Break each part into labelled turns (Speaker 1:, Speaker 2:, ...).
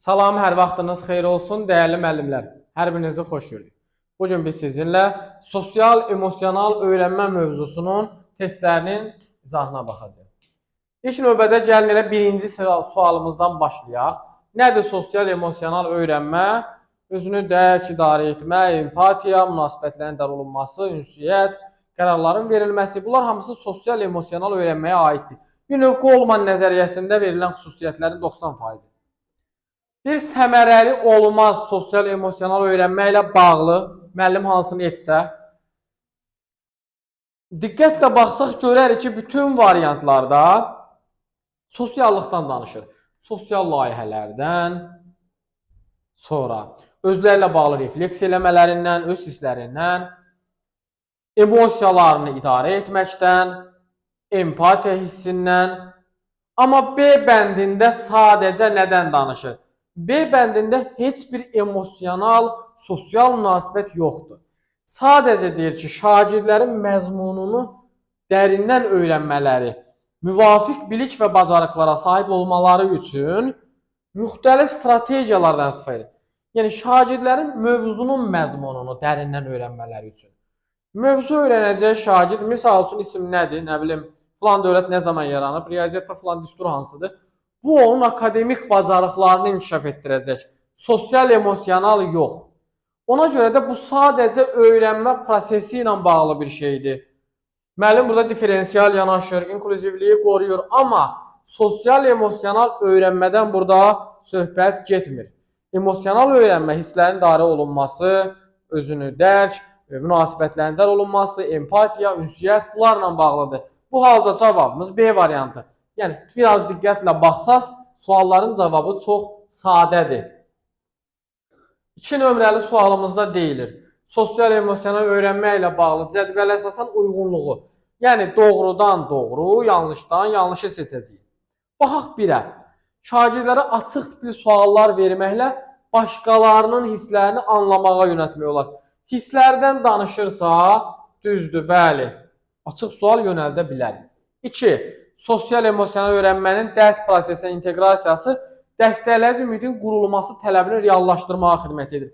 Speaker 1: Salam, hər vaxtınız xeyir olsun, dəyərli müəllimlər. Hər birinizi xoş gördük. Bugün biz sizinlə sosial-emosional öyrənmə mövzusunun testlərinin izahına baxacağıq. İlk növbədə gəlin elə birinci sualımızdan başlayaq. Nədir sosial-emosional öyrənmə? Özünü dərk, idarə etmə, empatiya, münasibətlərin idarə olunması, ünsiyyət, qərarların verilməsi. Bunlar hamısı sosial-emosional öyrənməyə aiddir. Bir növ Goleman nəzəriyyəsində verilən xüsusiyyətlərin 90%. Bir səmərəli olmaz sosial-emosional öyrənmə ilə bağlı müəllim hansını etsə, diqqətlə baxsaq görərik ki, bütün variantlarda sosiallıqdan danışır. Sosial layihələrdən, sonra özlərlə bağlı refleks eləmələrindən, öz hisslərindən, emosiyalarını idarə etməkdən, empatiya hissindən. Amma B bəndində sadəcə nədən danışır? B bəndində heç bir emosional, sosial münasibət yoxdur. Sadəcə deyir ki, şagirdlərin məzmununu dərindən öyrənmələri, müvafiq bilik və bacarıqlara sahib olmaları üçün müxtəlif strategiyalardan istifadə edir. Yəni, şagirdlərin mövzunun məzmununu dərindən öyrənmələri üçün. Mövzu öyrənəcək şagird, misal üçün isim nədir, nə bilim, filan dövlət nə zaman yaranıb, riyaziyyatda filan düstur hansıdır? Bu, onun akademik bacarıqlarını inkişaf etdirəcək. Sosial-emosional yox. Ona görə də bu sadəcə öyrənmə prosesi ilə bağlı bir şeydir. Müəllim burada diferensial yanaşır, inklüzivliyi qoruyur, amma sosial-emosional öyrənmədən burada söhbət getmir. Emosional öyrənmə hisslərin idarə olunması, özünü dərk, münasibətlərin idarə olunması, empatiya, ünsiyyət bunlarla bağlıdır. Bu halda cavabımız B variantı. Yəni, biraz diqqətlə baxsaz, sualların cavabı çox sadədir. 2 nömrəli sualımızda deyilir. Sosial-emosional öyrənmə ilə bağlı cədvələ əsasən uyğunluğu. Yəni, doğrudan doğru, yanlışdan yanlışı seçəcəyik. Baxaq 1-ə. Şagirdlərə açıq tipli suallar verməklə başqalarının hisslərini anlamağa yönəltmək olar. Hisslərdən danışırsa, düzdür, bəli. Açıq sual yönəldə bilər. 2. Sosial-emosional öyrənmənin dərs prosesinə inteqrasiyası dəstəkləyici mühitin qurulması tələbini reallaşdırmağa xidmət edir.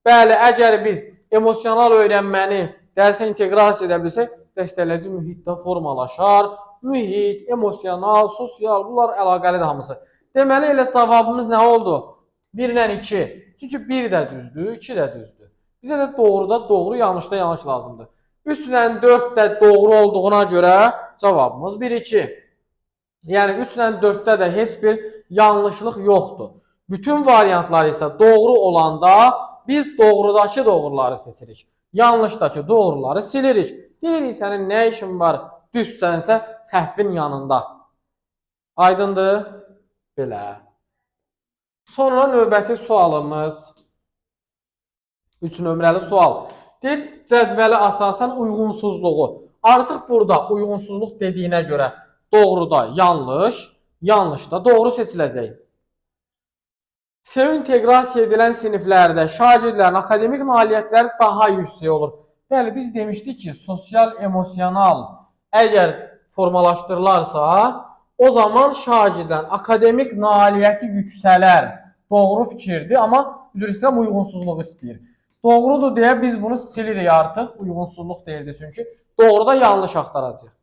Speaker 1: Bəli, əgər biz emosional öyrənməni dərsə inteqrasiya edə bilsək, dəstəkləyici mühitdə formalaşar. Mühit, emosional, sosial, bunlar əlaqəlidir hamısı. Deməli, elə cavabımız nə oldu? 1 ilə 2. Çünki 1 də düzdür, 2 də düzdür. Bizə də doğruda doğru, yanlışda yanlış lazımdır. 3 ilə 4 də doğru olduğuna görə cavabımız 1-2. Yəni 3 ilə 4-də də heç bir yanlışlıq yoxdur. Bütün variantlar isə doğru olanda biz doğrudakı doğruları seçirik. Yanlışdakı doğruları silirik. Deyirik, sənin nə işin var düzsənsə səhvin yanında. Aydındır? Belə. Sonra növbəti sualımız 3 nömrəli sual. Deyir, cədvələ əsasən uyğunsuzluğu. Artıq burada uyğunsuzluq dediyinə görə doğruda yanlış, yanlışda doğru seçiləcək. SEO inteqrasiya edilən siniflərdə şagirdlərin akademik nailiyyətləri daha yüksək olur. Bəli, biz demişdik ki, sosial-emosional əgər formalaşdırılarsa, o zaman şagirdlərin akademik nailiyyəti yüksələr. Doğru fikirdir, amma üzr istəyirəm, uyğunsuzluq istəyir. Doğrudur deyə biz bunu silirik artıq, uyğunsuzluq deyildi çünki. Doğruda yanlış axtaracaq.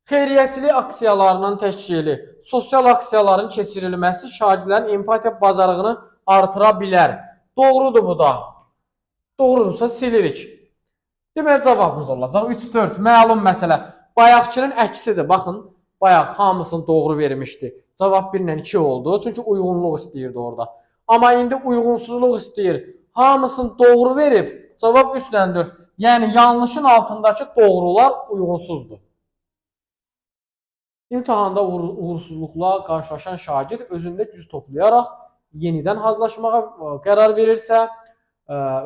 Speaker 1: Xeyriyyəçilik aksiyalarının təşkili, sosial aksiyaların keçirilməsi şagirdlərin empatiya bacarığını artıra bilər. Doğrudur bu da. Doğrudursa silirik. Deməli, cavabımız olacaq 3-4. Məlum məsələ. Bayaqkının əksidir. Baxın, bayaq hamısını doğru vermişdi. Cavab 1 ilə 2 oldu. Çünki uyğunluq istəyirdi orada. Amma indi uyğunsuzluq istəyir. Hamısını doğru verib, cavab 3 ilə 4. Yəni, yanlışın altındakı doğrular uyğunsuzdur. İmtahanda uğursuzluqla qarşılaşan şagird özündə güc toplayaraq yenidən hazırlaşmağa qərar verirsə,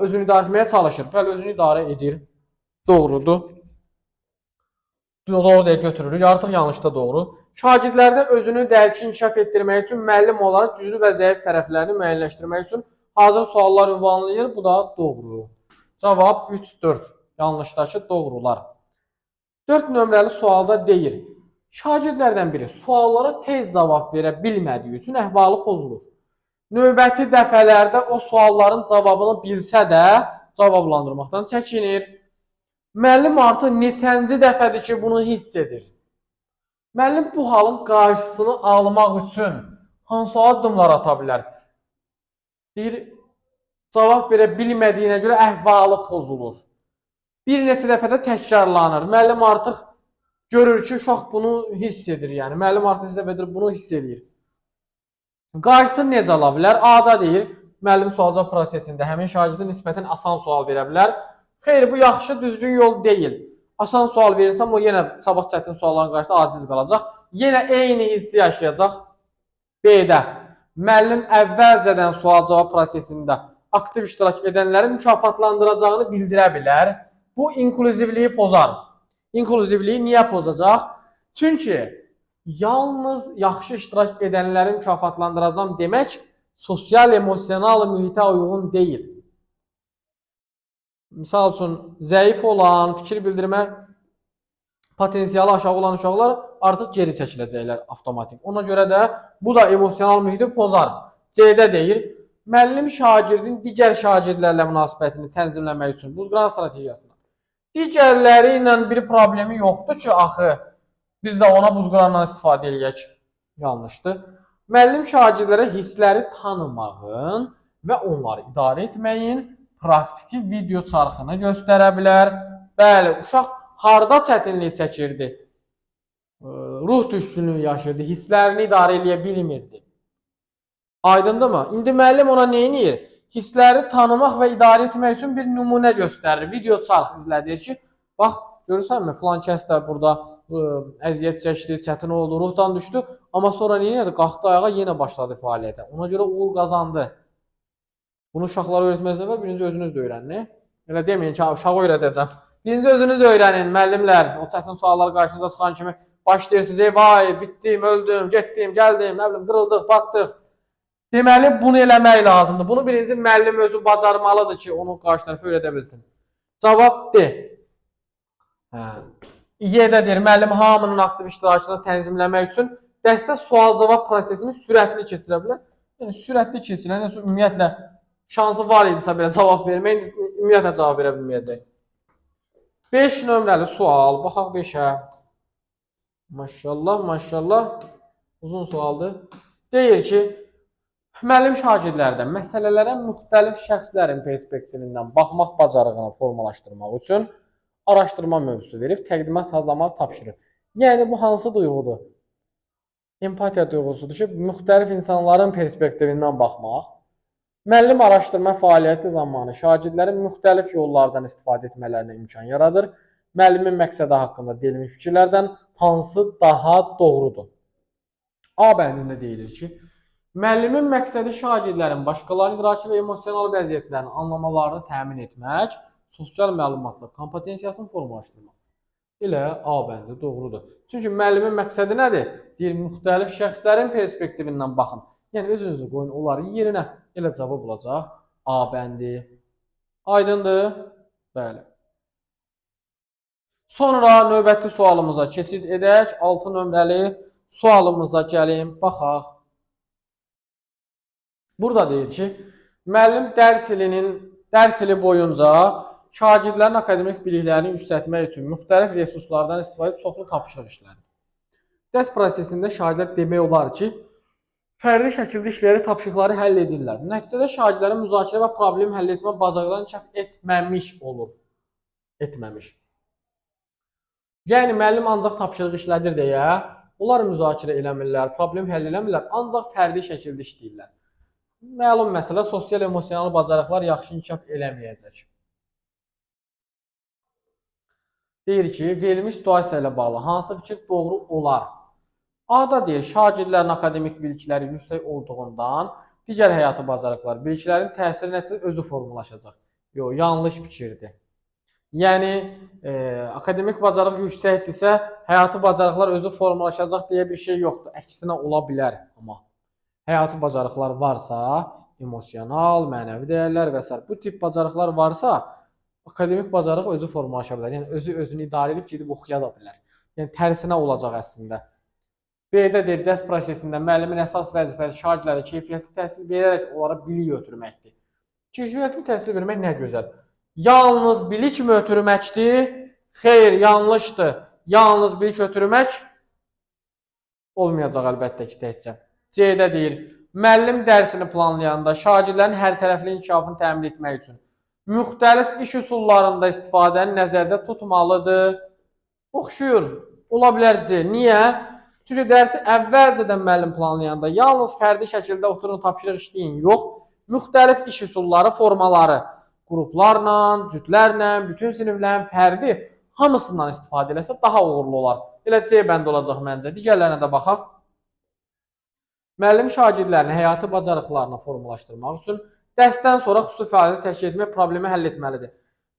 Speaker 1: özünü idarə etməyə çalışır. Bəli, özünü idarə edir. Doğrudur. Doğru deyə götürürük. Artıq yanlışda doğru. Şagirdlərdə özünü dərki inkişaf etdirmək üçün müəllim olaraq güclü və zəif tərəflərini müəyyənləşdirmək üçün hazır suallar ünvanlayır. Bu da doğru. Cavab 3-4. Yanlışdakı doğrular. 4 nömrəli sualda deyir. Şagirdlərdən biri suallara tez cavab verə bilmədiyi üçün əhvalı pozulur. növbəti dəfələrdə o sualların cavabını bilsə də cavablandırmaqdan çəkinir. Müəllim artıq neçənci dəfədir ki, bunu hiss edir. Müəllim bu halın qarşısını almaq üçün hansı addımlar ata bilər? Deyir, cavab verə bilmədiyinə görə əhvalı pozulur. Bir neçə dəfədə təkrarlanır. Müəllim artıq görür ki, uşaq bunu hiss edir. Yəni, müəllim artıq neçə dəfədir bunu hiss edir. Qarşısını necə ala bilər? A-da deyir, müəllim sual-cavab prosesində həmin şagirdə nisbətən asan sual verə bilər. Xeyr, bu yaxşı, düzgün yol deyil. Asan sual verirsəm, o yenə sabah çətin sualların qarşısında aciz qalacaq. Yenə eyni hissi yaşayacaq. B-də, müəllim əvvəlcədən sual-cavab prosesində aktiv iştirak edənləri mükafatlandıracağını bildirə bilər. Bu inklüzivliyi pozar. İnklüzivliyi niyə pozacaq? Çünki yalnız yaxşı iştirak edənləri mükafatlandıracağım demək sosial-emosional mühitə uyğun deyil. Misal üçün, zəif olan, fikir bildirmə potensiyalı aşağı olan uşaqlar artıq geri çəkiləcəklər avtomatik. Ona görə də bu da emosional mühiti pozar. C-də deyir, müəllim şagirdin digər şagirdlərlə münasibətini tənzimləmək üçün buzqıran strategiyasına. Digərləri ilə bir problemi yoxdur ki, axı biz də ona buzqırandan istifadə edək. Yanlışdır. Müəllim şagirdlərə hissləri tanımağın və onları idarə etməyin praktiki video çarxını göstərə bilər. Bəli, uşaq harda çətinlik çəkirdi? Ruh düşkünlüyü yaşayırdı, hisslərini idarə edə bilmirdi. Aydındırmı? İndi müəllim ona nə edir? Hissləri tanımaq və idarə etmək üçün bir nümunə göstərir. Video çarx izlədir ki, bax, görürsənmi, filan kəs də burada əziyyət çəkdi, çətin oldu, ruhdan düşdü. Amma sonra nə edir? Qalxdı ayağa, yenə başladı fəaliyyətə. Ona görə uğur qazandı. Bunu uşaqlara öyrətməzdən əvvəl birinci özünüz də öyrənin. Elə deməyin ki, uşağı öyrədəcəm. Birinci özünüz öyrənin, müəllimlər. O çətin suallar qarşınıza çıxan kimi başlayırsınız, vay, bitdim, öldüm, getdim, gəldim, nə bilim, qırıldıq, batdıq. Deməli, bunu eləmək lazımdır. Bunu birinci müəllim özü bacarmalıdır ki, onu qarşı tərəfə öyrədə bilsin. Cavab D. Y-də deyir, müəllim hamının aktiv iştirakını tənzimləmək üçün dəstə sual-cavab prosesini sürətli keçirə bilər. Yəni, sürətli keçirən, ümumiyyətlə, şansı var idisə belə cavab vermək, ümumiyyətlə cavab verə bilməyəcək. 5 nömrəli sual, baxaq 5-ə. Maşallah, maşallah, uzun sualdır. Deyir ki, müəllim şagirdlərdən məsələlərə müxtəlif şəxslərin perspektivindən baxmaq bacarığını formalaşdırmaq üçün araşdırma mövzusu verib, təqdimat hazırlamaq tapşırır. Yəni, bu hansı duyğudur? Empatiya duyğusudur ki, müxtəlif insanların perspektivindən baxmaq. Müəllim araşdırma fəaliyyəti zamanı şagirdlərin müxtəlif yollardan istifadə etmələrinə imkan yaradır. Müəllimin məqsədi haqqında verilmiş fikirlərdən hansı daha doğrudur? A bəndində deyilir ki, müəllimin məqsədi şagirdlərin başqalarının idraki və emosional vəziyyətlərini anlamalarını təmin etmək, sosial məlumatla kompetensiyasını formalaşdırmaq. Elə A bəndi doğrudur. Çünki müəllimin məqsədi nədir? Deyir, müxtəlif şəxslərin perspektivindən baxın. Yəni, özünüzü qoyun onların yerinə. Elə cavab olacaq A bəndi. Aydındır? Bəli. Sonra növbəti sualımıza keçid edək. 6 nömrəli sualımıza gəlim, baxaq. Burada deyir ki, müəllim dərs ili boyunca şagirdlərin akademik biliklərini yüksəltmək üçün müxtəlif resurslardan istifadə çoxlu tapşırıq işlədir. Dərs prosesində şagirdlər demək olar ki, fərdi şəkildə işləri, tapşırıqları həll edirlər. Nəticədə şagirdlərin müzakirə və problem həll etmə bacarıqlarını inkişaf etməmiş olur. Etməmiş. Yəni, müəllim ancaq tapşırıq işlədir deyə, onlar müzakirə eləmirlər, problem həll eləmirlər, ancaq fərdi şəkildə işləyirlər. Məlum məsələ, sosial-emosional bacarıqlar yaxşı inkişaf eləməyəcək. Deyir ki, verilmiş situasiya ilə bağlı hansı fikir doğru olar? A-da deyir, şagirdlərin akademik bilikləri yüksək olduğundan digər həyatı bacarıqlar, biliklərin təsiri nəticəsində özü formalaşacaq. Yox, yanlış fikirdir. Yəni, akademik bacarıq yüksəkdirsə, həyatı bacarıqlar özü formalaşacaq deyə bir şey yoxdur. Əksinə ola bilər. Amma həyatı bacarıqlar varsa, emosional, mənəvi dəyərlər və s. bu tip bacarıqlar varsa, akademik bacarıq özü formalaşa bilər. Yəni, özü özünü idarə edib gedib oxuya da bilər. Yəni, tərsinə olacaq əslində. B-də deyir, dərs prosesində müəllimin əsas vəzifəsi şagirdlərə keyfiyyətli təhsil verərək onlara bilik ötürməkdir. Keyfiyyətli təhsil vermək nə gözəl. Yalnız bilik mi ötürməkdir? Xeyr, yanlışdır. Yalnız bilik ötürmək olmayacaq əlbəttə ki, təkcə. C-də deyir, müəllim dərsini planlayanda şagirdlərin hər tərəfli inkişafını təmin etmək üçün müxtəlif iş üsullarında istifadəni nəzərdə tutmalıdır. Oxşuyur. Ola bilər C. Niyə? Çünki dərsi əvvəlcədən müəllim planlayanda yalnız fərdi şəkildə oturun tapşırıq işləyin, yox, müxtəlif iş üsulları, formaları, qruplarla, cütlərlə, bütün siniflərin fərdi hamısından istifadə eləsə daha uğurlu olar. Elə C bəndə olacaq məncə. Digərlərinə də baxaq. Müəllim şagirdlərini həyati bacarıqlarını formalaşdırmaq üçün dərsdən sonra xüsusi fəaliyyət təşkil etmək problemi həll etməlidir.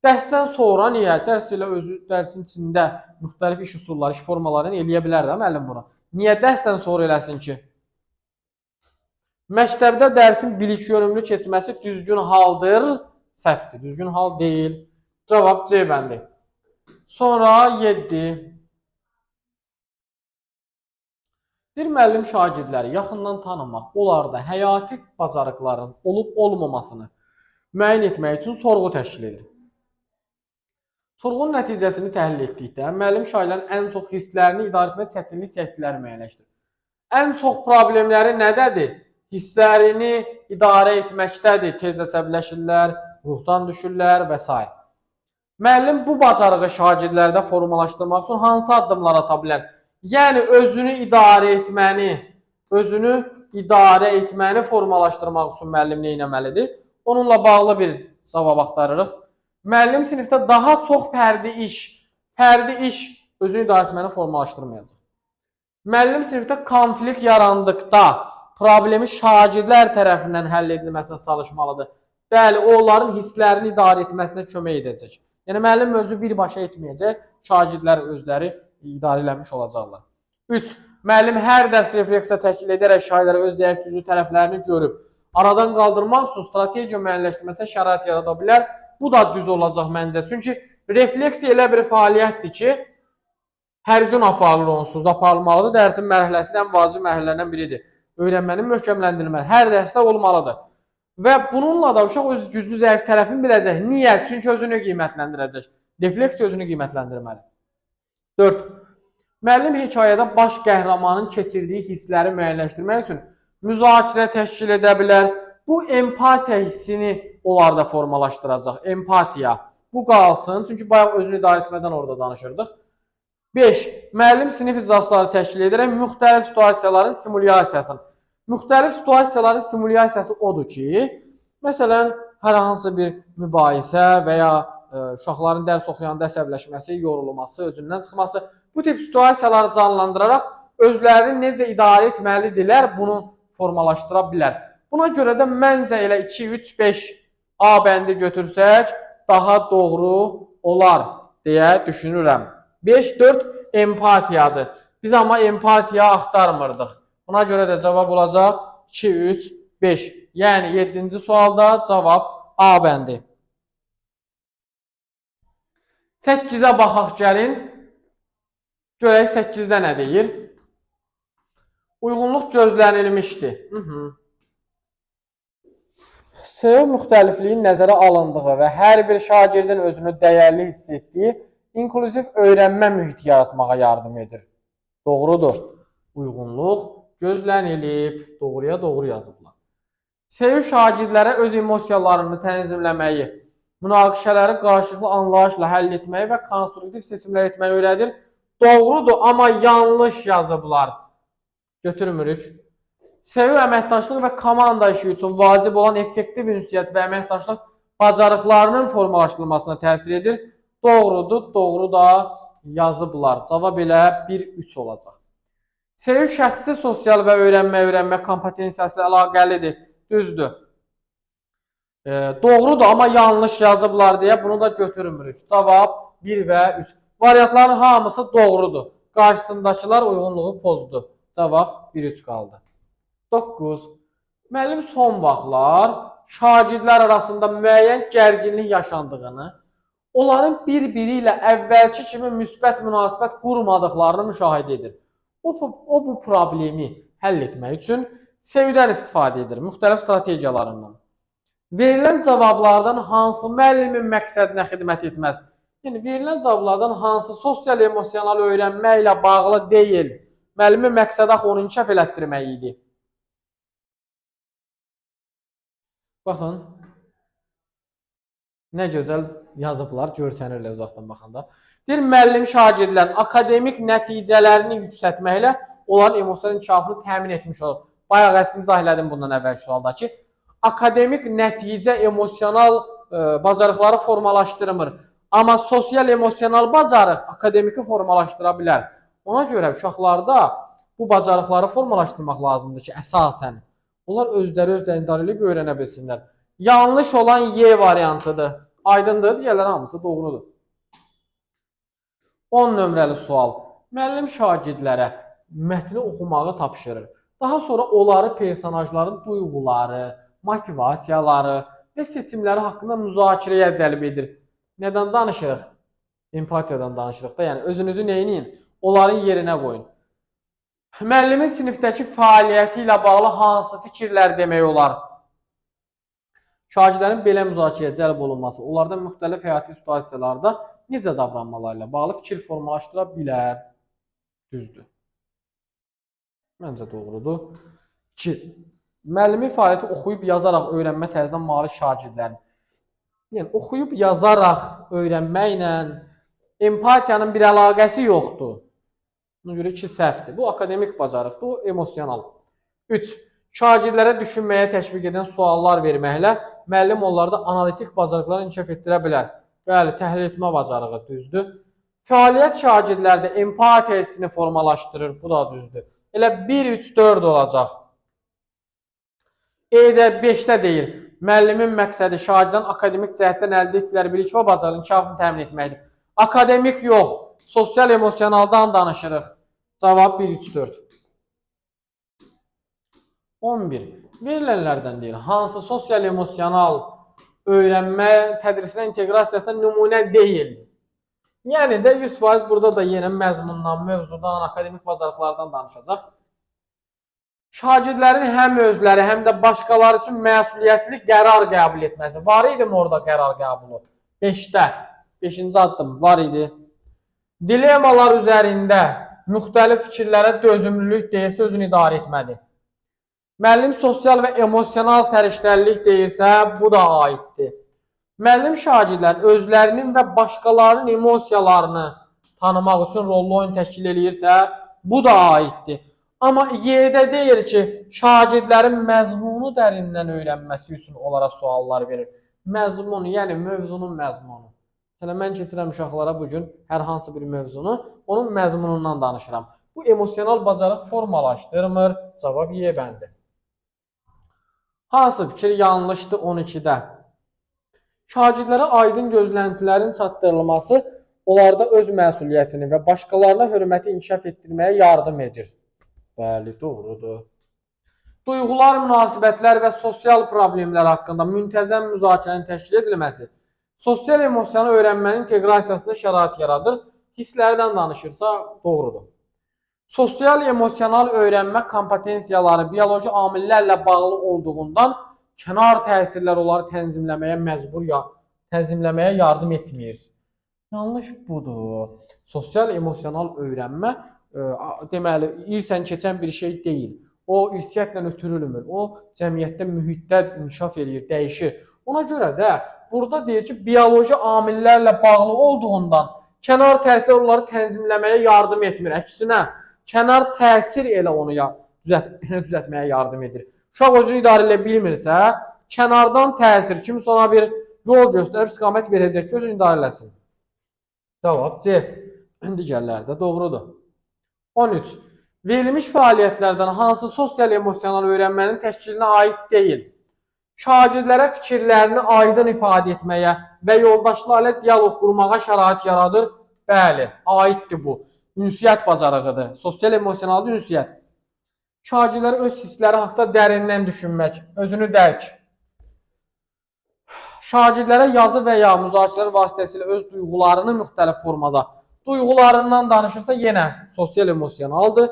Speaker 1: Dərsdən sonra niyə? Dərs ilə özü dərsin içində müxtəlif iş üsulları, iş formalarını eləyə bilər də müəllim bunu. Niyə dərsdən sonra eləsin ki? Məktəbdə dərsin bilik yönümlü keçməsi düzgün haldır, səhvdir. Düzgün hal deyil. Cavab C bəndi. Sonra 7. Bir müəllim şagirdləri yaxından tanımaq, onlarda həyati bacarıqların olub-olmamasını müəyyən etmək üçün sorğu təşkil edir. Sorğunun nəticəsini təhlil etdikdə, müəllim şagirdlərin ən çox hisslərini idarə etmə çətinlik çəkdiklərini müəyyənləşdirir. Ən çox problemləri nədədir? Hisslərini idarə etməkdədir. Tez əsəbləşirlər, ruhdan düşürlər və s. Müəllim bu bacarığı şagirdlərdə formalaşdırmaq üçün hansı addımlar ata bilər? Yəni, özünü idarə etməni formalaşdırmaq üçün müəllim nə etməlidir? Onunla bağlı bir cavab axtarırıq. Müəllim sinifdə daha çox fərdi iş özünü idarə etməni formalaşdırmayacaq. Müəllim sinifdə konflikt yarandıqda problemi şagirdlər tərəfindən həll edilməsinə çalışmalıdır. Bəli, onların hisslərini idarə etməsinə kömək edəcək. Yəni, müəllim özü birbaşa etməyəcək, şagirdlər özləri idarə eləmiş olacaqlar. 3. Müəllim hər dərs refleksiya təşkil edərək şagirdlərə öz zəif güclü tərəflərini görüb, aradan qaldırmaq üçün strategiya müəyyənləşdirməsinə şərait yarada bilər. Bu da düz olacaq məncə. Çünki refleksiya elə bir fəaliyyətdir ki, hər gün aparılır, onsuz da aparılmalıdır. Dərsin mərhələsinin ən vacib mərhələlərindən biridir. Öyrənmənin möhkəmləndirilməsi hər dərsdə olmalıdır. Və bununla da uşaq öz güclü zəif tərəfini biləcək. Niyə? Çünki özünü qiymətləndirəcək. Refleksiya özünü qiymətləndirməli. 4. Müəllim hekayədə baş qəhrəmanın keçirdiyi hissləri müəyyənləşdirmək üçün müzakirə təşkil edə bilər. Bu empatiya hissini onlarda formalaşdıracaq. Empatiya. Bu qalsın. Çünki bayaq özünü idarə etmədən orada danışırdıq. 5. Müəllim sinif iclasları təşkil edərək müxtəlif situasiyaların simulyasiyasını. Müxtəlif situasiyaların simulyasiyası odur ki, məsələn, hər hansı bir mübahisə və ya uşaqların dərs oxuyanda əsəbləşməsi, yorulması, özündən çıxması, bu tip situasiyaları canlandıraraq özlərini necə idarə etməlidirlər, bunu formalaşdıra bilər. Buna görə də məncə elə 2, 3, 5 A bəndi götürsək daha doğru olar deyə düşünürəm. 5, 4 empatiyadır. Biz amma empatiya axtarmırdıq. Buna görə də cavab olacaq 2, 3, 5. Yəni 7-ci sualda cavab A bəndi. 8-ə baxaq gəlin. Görək 8-də nə deyir? Uyğunluq gözlənilmişdir. SEO müxtəlifliyin nəzərə alındığı və hər bir şagirdin özünü dəyərli hiss etdiyi inklüziv öyrənmə mühiti yaratmağa yardım edir. Doğrudur. Uyğunluq gözlənilib. Doğruya doğru yazıblar. SEO şagirdlərə öz emosiyalarını tənzimləməyi, münaqişələri qarşılıqlı anlayışla həll etməyi və konstruktiv seçimlər etməyi öyrədir. Doğrudur, amma yanlış yazıblar. Götürmürük. SEO əməkdaşlıq və komanda işi üçün vacib olan effektiv ünsiyyət və əməkdaşlıq bacarıqlarının formalaşdırılmasına təsir edir. Doğrudur, doğru da yazıblar. Cavab elə 1-3 olacaq. SEO şəxsi sosial və öyrənmə kompetensiyası ilə əlaqəlidir. Düzdür. Doğrudur, amma yanlış yazıblar deyə bunu da götürmürük. Cavab 1 və 3. Variantların hamısı doğrudur. Qarşısındakılar uyğunluğu pozdu. Cavab 1-3 qaldı. 9. Müəllim son vaxtlar şagirdlər arasında müəyyən gərginlik yaşandığını, onların bir-biri ilə əvvəlki kimi müsbət münasibət qurmadıqlarını müşahidə edir. O bu problemi həll etmək üçün sevdən istifadə edir, müxtəlif strategiyalarından. Verilən cavablardan hansı müəllimin məqsədinə xidmət etməz? Yəni, verilən cavablardan hansı sosial-emosional öyrənmə ilə bağlı deyil? Müəllimin məqsədi axı onu inkişaf elətdirmək idi. Baxın, nə gözəl yazıblar, görsənirlər uzaqdan baxanda. Deyir, müəllim şagirdlərin akademik nəticələrini yüksəltməklə onların emosional inkişafını təmin etmiş olur. Bayaq əslində izah elədim bundan əvvəlki sualdakı. Akademik nəticə emosional bacarıqları formalaşdırmır. Amma sosial-emosional bacarıq akademiki formalaşdıra bilər. Ona görə uşaqlarda bu bacarıqları formalaşdırmaq lazımdır ki, əsasən onlar özləri idarə edib öyrənə bilsinlər. Yanlış olan Y variantıdır. Aydındır, digərləri hamısı doğrudur. 10 nömrəli sual. Müəllim şagirdlərə mətni oxumağı tapşırır. Daha sonra onları personajların duyğuları, motivasiyaları və seçimləri haqqında müzakirəyə cəlb edir. Nədən danışırıq? Empatiyadan danışırıq da. Yəni, özünüzü neyinin? Onların yerinə qoyun. Müəllimin sinifdəki fəaliyyəti ilə bağlı hansı fikirlər demək olar? Şagirdlərin belə müzakirəyə cəlb olunması, onlardan müxtəlif həyati situasiyalarda necə davranmaları ilə bağlı fikir formalaşdıra bilər. Düzdür. Məncə doğrudur. 2. Müəllimi fəaliyyəti oxuyub yazaraq öyrənmə tərzinə malik şagirdlərin. Yəni, oxuyub yazaraq öyrənməklə empatiyanın bir əlaqəsi yoxdur. Buna görə 2 səhvdir. Bu akademik bacarıqdır, bu emosional. 3. Şagirdlərə düşünməyə təşviq edən suallar verməklə müəllim onlarda analitik bacarıqları inkişaf etdirə bilər. Bəli, təhlil etmə bacarığı düzdür. Fəaliyyət şagirdlərdə empatiya hissini formalaşdırır, bu da düzdür. Elə 1, 3, 4 olacaq. E-də 5-də deyir, müəllimin məqsədi şagirdlərin akademik cəhətdən əldə etdikləri bilik və bacarığın inkişafını təmin etməkdir. Akademik yox, sosial-emosionaldan danışırıq. Cavab 1, 3, 4. 11. Verilənlərdən deyir, hansı sosial-emosional öyrənmə tədrisinə inteqrasiyasına nümunə deyil? Yəni də 100% burada da yenə məzmundan, mövzudan, akademik bacarıqlardan danışacaq. Şagirdlərin həm özləri, həm də başqaları üçün məsuliyyətli qərar qəbul etməsi. Var idi mi orada qərar qəbulu? 5-də, 5-ci addım var idi. Dilemmalar üzərində müxtəlif fikirlərə dözümlülük deyirsə, özünü idarə etmədi. Müəllim sosial və emosional səriştəlilik deyirsə, bu da aiddir. Müəllim şagirdlərin özlərinin və başqalarının emosiyalarını tanımaq üçün rollu oyun təşkil edirsə, bu da aiddir. Amma Y-də deyir ki, şagirdlərin məzmunu dərindən öyrənməsi üçün onlara suallar verir. Məzmunu, yəni mövzunun məzmunu. Məsələn, mən keçirəm uşaqlara bugün hər hansı bir mövzunu, onun məzmunundan danışıram. Bu emosional bacarıq formalaşdırmır. Cavab Y bəndi. Hansı fikir yanlışdır 12-də? Şagirdlərə aydın gözləntilərin çatdırılması onlarda öz məsuliyyətini və başqalarına hörməti inkişaf etdirməyə yardım edir. Bəli, doğrudur. Duyğular, münasibətlər və sosial problemlər haqqında müntəzəm müzakirənin təşkil edilməsi sosial-emosional öyrənmənin inteqrasiyasında şərait yaradır. Hisslərdən danışırsa, doğrudur. Sosial-emosional öyrənmə kompetensiyaları bioloji amillərlə bağlı olduğundan kənar təsirlər onları tənzimləməyə yardım etmir. Yanlış budur. Sosial-emosional öyrənmə deməli, irsən keçən bir şey deyil. O, irsiyyətlə ötürülmür. O, cəmiyyətdə, mühitdə inkişaf edir, dəyişir. Ona görə də burada deyir ki, bioloji amillərlə bağlı olduğundan kənar təsirlər onları tənzimləməyə yardım etmir. Əksinə, kənar təsir elə onu düzəltməyə yardım edir. Uşaq özünü idarə edə bilmirsə, kənardan təsir kimsə ona bir yol göstərib istiqamət verəcək ki, özünü idarə eləsin. Cavab C. Digərləri də doğrudur. 13. Verilmiş fəaliyyətlərdən hansı sosial-emosional öyrənmənin təşkilinə aid deyil? Şagirdlərə fikirlərini aydın ifadə etməyə və yoldaşlarla diyaloq qurmağa şərait yaradır. Bəli, aiddir bu. Ünsiyyət bacarığıdır. Sosial-emosional ünsiyyət. Şagirdlər öz hissləri haqqında dərindən düşünmək, özünü dərk. Şagirdlərə yazı və ya müzakirələr vasitəsilə öz duyğularını müxtəlif formada, duyğularından danışırsa yenə sosial-emosionaldır.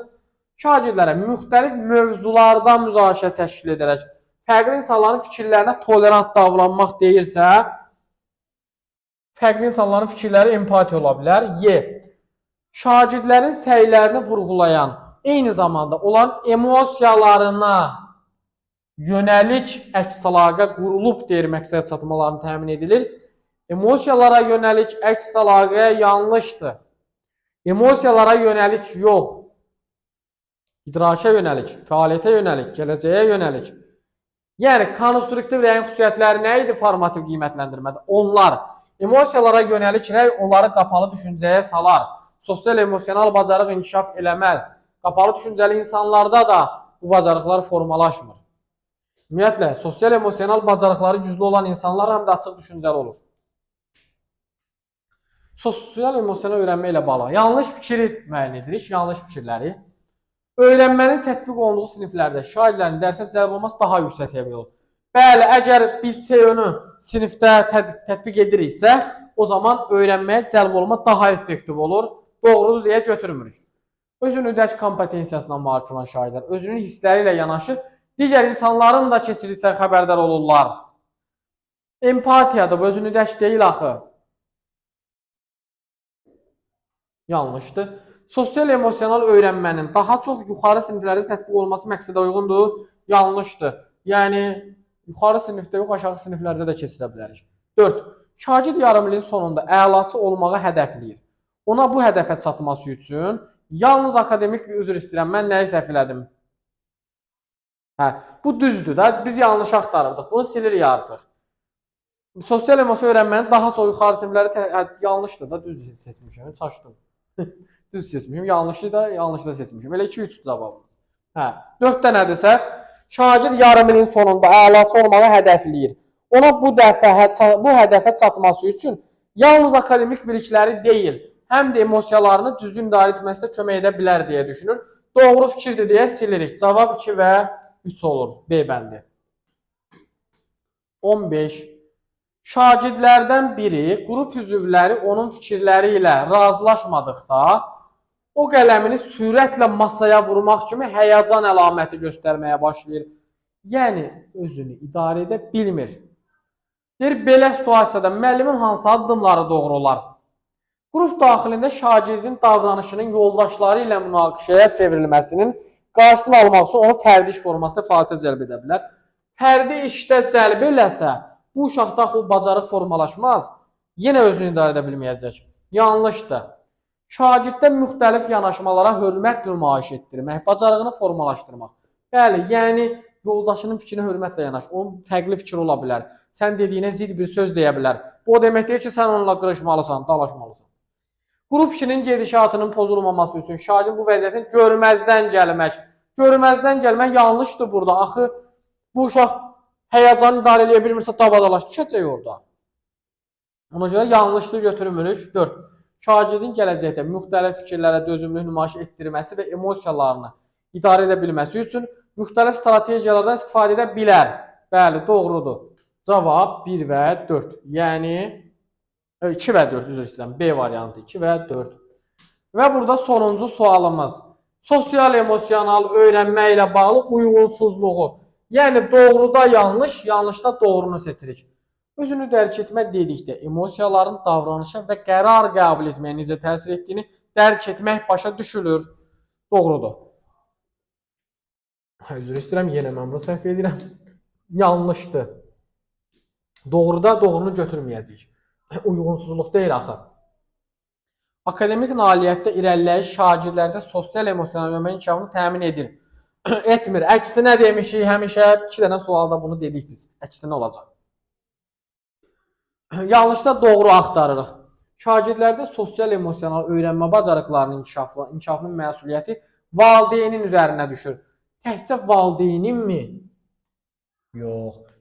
Speaker 1: şagirdlərə müxtəlif mövzularda müzakirə təşkil edərək fərqli insanların fikirlərinə tolerant davranmaq deyirsə, fərqli insanların fikirləri empatiya ola bilər. Y. Şagirdlərin səylərini vurğulayan, eyni zamanda olan emosiyalarına yönəlik əks əlaqə qurulub deyir məqsəd çatmalarını təmin edilir. Emosiyalara yönəlik əks əlaqə yanlışdır. Emosiyalara yönəlik yox. İdraka yönəlik, fəaliyyətə yönəlik, gələcəyə yönəlik. Yəni, konstruktiv rəyin xüsusiyyətləri nə idi formativ qiymətləndirmədə? Onlar emosiyalara yönəlik rəy onları qapalı düşüncəyə salar. Sosial-emosional bacarıq inkişaf eləməz. Qapalı düşüncəli insanlarda da bu bacarıqlar formalaşmır. Ümumiyyətlə, sosial-emosional bacarıqları güclü olan insanlar həm də açıq düşüncəli olur. Sosial-emosional öyrənmə ilə bağlı yanlış fikri müəyyən edirik, yanlış fikirləri. Öyrənmənin tətbiq olunduğu siniflərdə şagirdlərin dərsə cəlb olması daha yüksək səviyyədə olur. Bəli, əgər biz SEO-nu sinifdə tətbiq ediriksə, o zaman öyrənməyə cəlb olma daha effektiv olur. Doğrudur deyə götürmürük. Özünün idrak kompetensiyasına malik olan şagirdlər özünün hissləri ilə yanaşı digər insanların da keçirdikləri xəbərdar olurlar. Empatiyadır, bu özünü idrak deyil axı. Yanlışdır. Sosial-emosional öyrənmənin daha çox yuxarı siniflərdə tətbiq olması məqsədə uyğundur. Yanlışdır. Yəni, yuxarı sinifdə yox, aşağı siniflərdə də keçirə bilərik. 4. Şagird yarım ilin sonunda əlaçı olmağı hədəfləyir. Ona bu hədəfə çatması üçün yalnız akademik bir üzr istəyirəm. Mən nəyi səhv elədim? Bu düzdür da. Biz yanlış axtarırdıq. Bunu silirik artıq. Sosial-emosional öyrənmənin daha çox yuxarı siniflərdə yanlışdır da. Düz seçmişim. Çaşdım. Düz seçmişim. Yanlışlı da seçmişim. Elə 2-3 cavabımız. 4 dənədirsə, şagird yarım ilin sonunda əlaçı olmağı hədəfləyir. Ona bu hədəfə çatması üçün yalnız akademik bilikləri deyil, həm də emosiyalarını düzgün idarə etməsində kömək edə bilər deyə düşünür. Doğru fikirdir deyə silirik. Cavab 2 və 3 olur. B bəndi. 15. Şagirdlərdən biri qrup üzvləri onun fikirləri ilə razılaşmadıqda o qələmini sürətlə masaya vurmaq kimi həyəcan əlaməti göstərməyə başlayır. Yəni, özünü idarə edə bilmir. Deyir, belə situasiyada müəllimin hansı addımları doğru olar? Qrup daxilində şagirdin davranışının yoldaşları ilə münaqişəyə çevrilməsinin qarşısını almaq üçün onu fərdi iş formasında fəaliyyətə cəlb edə bilər. Fərdi işdə cəlb eləsə, bu uşaqda o bacarıq formalaşmaz, yenə özünü idarə edə bilməyəcək. Yanlışdır. Şagirddə müxtəlif yanaşmalara hörmət nümayiş etdirmək, bacarığını formalaşdırmaq. Bəli, yəni yoldaşının fikrinə hörmətlə yanaş. Onun fərqli fikri ola bilər. Sən dediyinə zid bir söz deyə bilər. Bu o demək deyil ki, sən onunla qırışmalısan, dalaşmalısan. Qrup işinin gedişatının pozulmaması üçün şagird bu vəziyyətin görməzdən gəlmək. Görməzdən gəlmək yanlışdır burada. Axı bu uşaq həyəcanı idarə edə bilmirsə davadalaş düşəcək orada. Ona görə yanlışdır götürmürük. 4. Şagirdin gələcəkdə müxtəlif fikirlərə dözümlülük nümayiş etdirməsi və emosiyalarını idarə edə bilməsi üçün müxtəlif strategiyalardan istifadə edə bilər. Bəli, doğrudur. Cavab 1 və 4. Yəni 2 və 4 üzr istəyirəm. B variantı 2 və 4. Və burada sonuncu sualımız. Sosial-emosional öyrənmə ilə bağlı uyğunsuzluğu. Yəni doğruda yanlış, yanlışda doğrunu seçirik. Özünü dərk etmə dedikdə emosiyaların davranışa və qərar qəbul etməyə necə təsir etdiyini dərk etmək başa düşülür. Doğrudur. Üzr istəyirəm, yenə mən bunu səhv edirəm. Yanlışdır. Doğruda doğrunu götürməyəcəyik. Uyğunsuzluq deyil axı. Akademik nailiyyətdə irəliləyiş şagirdlərdə sosial-emosional öyrənmə inkişafını təmin edir. Etmir. Əksinə demişik həmişə. 2 dənə sualda bunu dedik biz. Əksinə olacaq. Yanlışda doğru axtarırıq. Şagirdlərdə sosial-emosional öyrənmə bacarıqlarının inkişafının məsuliyyəti valideynin üzərinə düşür. Təkcə valideynin mi? Yox.